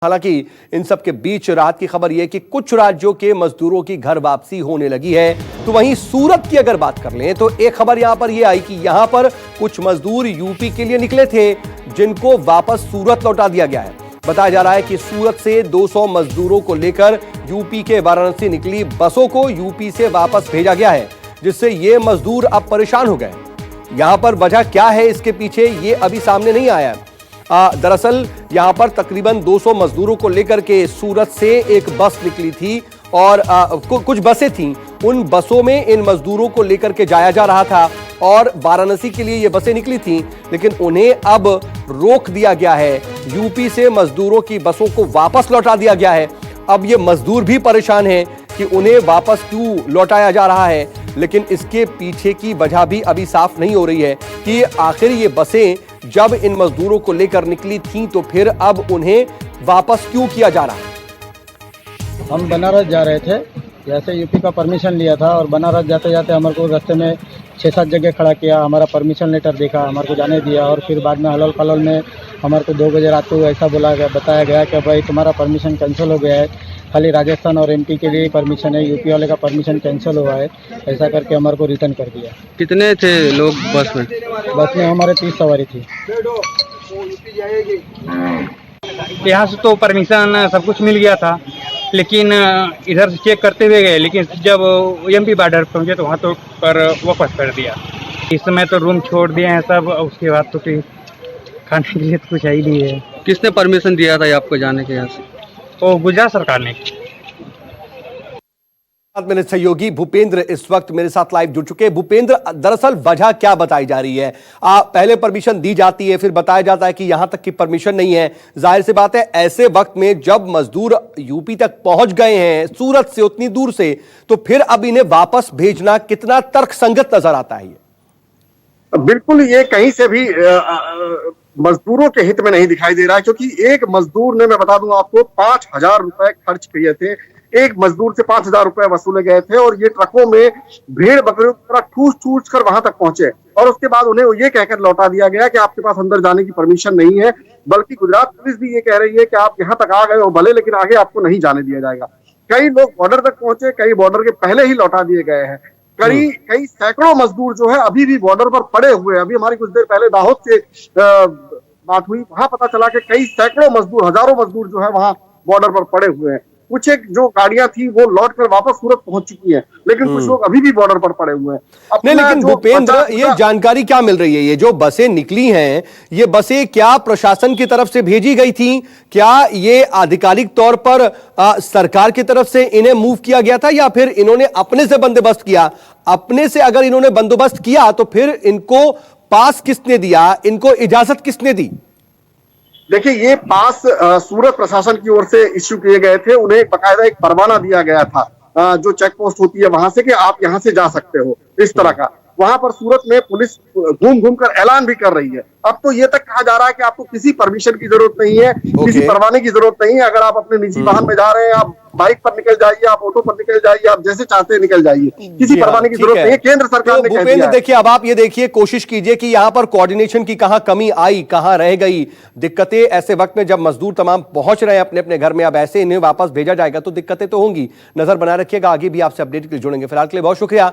हालांकि इन सब के बीच राहत की खबर यह कि कुछ राज्यों के मजदूरों की घर वापसी होने लगी है। तो वहीं सूरत की अगर बात कर लें तो एक खबर यहां पर यह आई कि यहां पर कुछ मजदूर यूपी के लिए निकले थे जिनको वापस सूरत लौटा दिया गया है। बताया जा रहा है कि सूरत से 200 मजदूरों को लेकर यूपी के वाराणसी निकली बसों को यूपी से वापस भेजा गया है, जिससे ये मजदूर अब परेशान हो गए। यहां पर वजह क्या है इसके पीछे ये अभी सामने नहीं आया है। दरअसल यहां पर तकरीबन 200 मजदूरों को लेकर के सूरत से एक बस निकली थी और कुछ बसें थीं। उन बसों में इन मजदूरों को लेकर के जाया जा रहा था और वाराणसी के लिए ये बसें निकली थीं, लेकिन उन्हें अब रोक दिया गया है। यूपी से मजदूरों की बसों को वापस लौटा दिया गया है। अब ये मजदूर भी परेशान हैं कि उन्हें वापस क्यों लौटाया जा रहा है, लेकिन इसके पीछे की वजह भी अभी साफ नहीं हो रही है कि आखिर ये बसें जब इन मजदूरों को लेकर निकली थीं तो फिर अब उन्हें वापस क्यों किया जा रहा है। हम बनारस जा रहे थे, जैसे यूपी का परमिशन लिया था और बनारस जाते जाते हमारे को रास्ते में 6-7 जगह खड़ा किया, हमारा परमिशन लेटर देखा, हमारे को जाने दिया और फिर बाद में हलल पलल में हमारे को 2 बजे रात को ऐसा बताया गया कि भाई तुम्हारा परमिशन कैंसिल हो गया है, खाली राजस्थान और एमपी के लिए परमिशन है, यूपी वाले का परमिशन कैंसिल हुआ है। ऐसा करके हमारे को रिटर्न कर दिया। कितने थे लोग बस में? बस में हमारे 30 सवारी थी। यहाँ से तो परमिशन सब कुछ मिल गया था, लेकिन इधर से चेक करते हुए गए, लेकिन जब एमपी बॉर्डर पहुँचे तो वहाँ तो पर वापस कर दिया। इस समय तो रूम छोड़ दिए हैं सब, उसके बाद तो फिर खाने के लिए तो कुछ है ही नहीं है। किसने परमिशन दिया था आपको जाने के यहाँ से? तो गुजरात सरकार ने। मेरे सहयोगी भूपेंद्र इस वक्त मेरे साथ लाइव जुड़ चुके हैं। भूपेंद्र, दरअसल वजह क्या बताई जा रही है? पहले परमिशन दी जाती है, फिर बताया जाता है कि यहां तक की परमिशन नहीं है। जाहिर सी बात है ऐसे वक्त में जब मजदूर यूपी तक पहुंच गए हैं सूरत से उतनी दूर से, तो फिर अब इन्हें वापस भेजना कितना तर्कसंगत नजर आता है? बिल्कुल, ये कहीं से भी मजदूरों के हित में नहीं दिखाई दे रहा है, क्योंकि एक मजदूर ने, मैं बता दूं आपको, 5,000 रुपए खर्च किए थे। एक मजदूर से 5,000 रुपए वसूले गए थे और ये ट्रकों में भेड़ बकरियों की तरह ठूस कर वहां तक पहुंचे और उसके बाद उन्हें ये कहकर लौटा दिया गया कि आपके पास अंदर जाने की परमिशन नहीं है। बल्कि गुजरात पुलिस भी ये कह रही है कि आप यहाँ तक आ गए हो भले, लेकिन आगे आपको नहीं जाने दिया जाएगा। कई लोग बॉर्डर तक पहुंचे, कई बॉर्डर के पहले ही लौटा दिए गए हैं। कई सैकड़ों मजदूर जो है अभी भी बॉर्डर पर पड़े हुए हैं। अभी हमारी कुछ देर पहले दाहोद से बात हुई, वहां पता चला कि कई सैकड़ों मजदूर, हजारों मजदूर जो है वहां बॉर्डर पर पड़े हुए हैं। कुछ एक जो गाड़ियां थी वो लौट कर वापस सूरत पहुंच चुकी हैं, लेकिन कुछ लोग अभी भी बॉर्डर पर पड़े हुए हैं। नहीं, लेकिन भूपेंद्र, ये जानकारी क्या मिल रही है? ये जो बसें निकली हैं, ये बसें क्या प्रशासन की तरफ से भेजी गई थी? क्या ये आधिकारिक तौर पर सरकार की तरफ से इन्हें मूव किया गया था या फिर इन्होंने अपने से बंदोबस्त किया? अपने से अगर इन्होंने बंदोबस्त किया तो फिर इनको पास किसने दिया, इनको इजाजत किसने दी? देखिए, ये पास सूरत प्रशासन की ओर से इश्यू किए गए थे। उन्हें बाकायदा एक परवाना दिया गया था जो चेक पोस्ट होती है वहां से, कि आप यहां से जा सकते हो, इस तरह का। वहां पर सूरत में पुलिस घूम घूम कर ऐलान भी कर रही है। अब तो ये तक कहा जा रहा है कि आपको किसी परमिशन की जरूरत नहीं है, किसी परवाने की जरूरत नहीं है। अगर आप अपने निजी वाहन में जा रहे हैं, आप बाइक पर निकल जाइए, आप ऑटो पर निकल जाइए, आप जैसे चाहते हैं निकल जाइए, किसी परवाने की जरूरत नहीं है। केंद्र सरकार ने कह दिया है। देखिए, अब आप ये देखिए, कोशिश कीजिए कि यहां पर कोऑर्डिनेशन की कहां कमी आई, कहां रह गई दिक्कतें। ऐसे वक्त में जब मजदूर तमाम पहुंच रहे हैं अपने अपने घर में, अब ऐसे इन्हें वापस भेजा जाएगा तो दिक्कतें तो होंगी। नजर बनाए रखिएगा, आगे भी आपसे अपडेट के लिए जुड़ेंगे। फिलहाल के लिए बहुत शुक्रिया।